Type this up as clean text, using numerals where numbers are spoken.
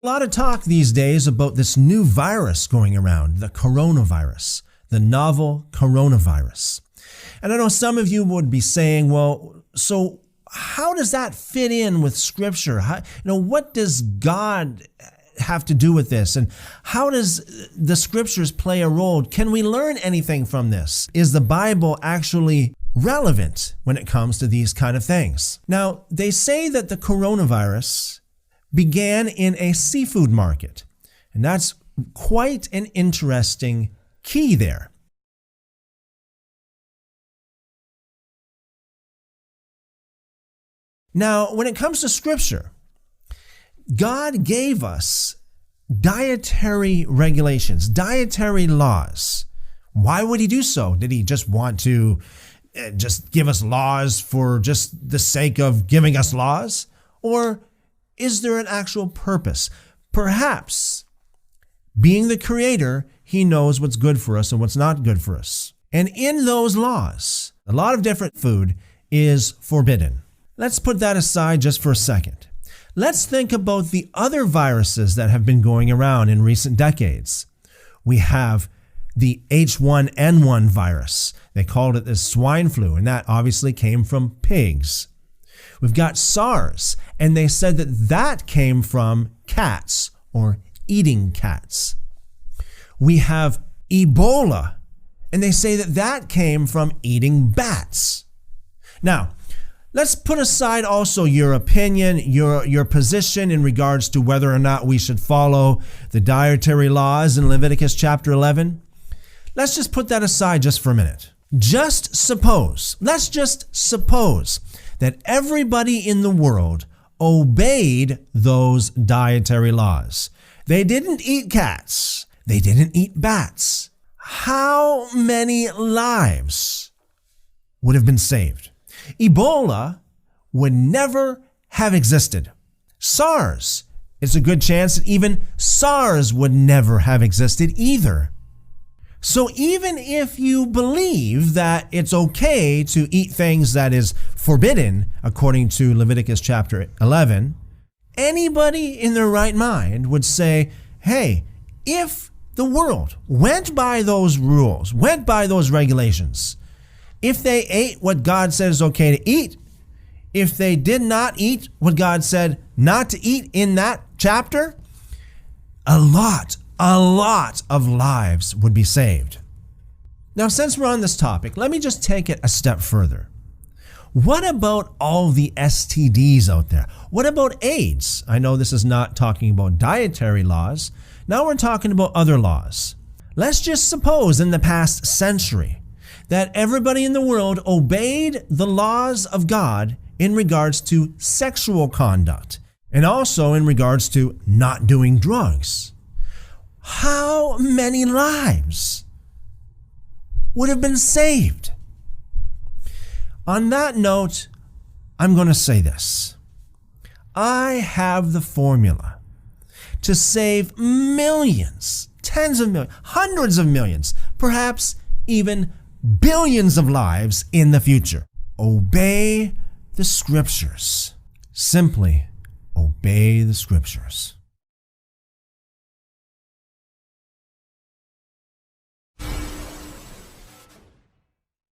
A lot of talk these days about this new virus going around, the coronavirus, the novel coronavirus. And I know some of you would be saying, well, so how does that fit in with Scripture? What does God have to do with this? And how does the Scriptures play a role? Can we learn anything from this? Is the Bible actually relevant when it comes to these kind of things? Now, they say that the coronavirus began in a seafood market, and that's quite an interesting key there. Now, when it comes to Scripture, God gave us dietary regulations, dietary laws. Why would he do so? Did he just want to just give us laws for just the sake of giving us laws? Or is there an actual purpose? Perhaps, being the Creator, he knows what's good for us and what's not good for us. And in those laws, a lot of different food is forbidden. Let's put that aside just for a second. Let's think about the other viruses that have been going around in recent decades. We have the H1N1 virus. They called it the swine flu, and that obviously came from pigs. We've got SARS, and they said that that came from cats or eating cats. We have Ebola, and they say that that came from eating bats. Now, let's put aside also your opinion, your position in regards to whether or not we should follow the dietary laws in Leviticus chapter 11. Let's just put that aside just for a minute. Let's just suppose that everybody in the world obeyed those dietary laws. They didn't eat cats. They didn't eat bats. How many lives would have been saved? Ebola would never have existed. SARS, it's a good chance that even SARS would never have existed either. So even if you believe that it's okay to eat things that is forbidden, according to Leviticus chapter 11, anybody in their right mind would say, hey, if the world went by those rules, went by those regulations, if they ate what God said is okay to eat, if they did not eat what God said not to eat in that chapter, a lot of lives would be saved. Now, since we're on this topic, let me just take it a step further. What about all the STDs out there? What about AIDS? I know this is not talking about dietary laws. Now we're talking about other laws. Let's just suppose in the past century that everybody in the world obeyed the laws of God in regards to sexual conduct and also in regards to not doing drugs. How many lives would have been saved? On that note, I'm going to say this. I have the formula to save millions, tens of millions, hundreds of millions, perhaps even billions of lives in the future. Obey the Scriptures. Simply obey the Scriptures.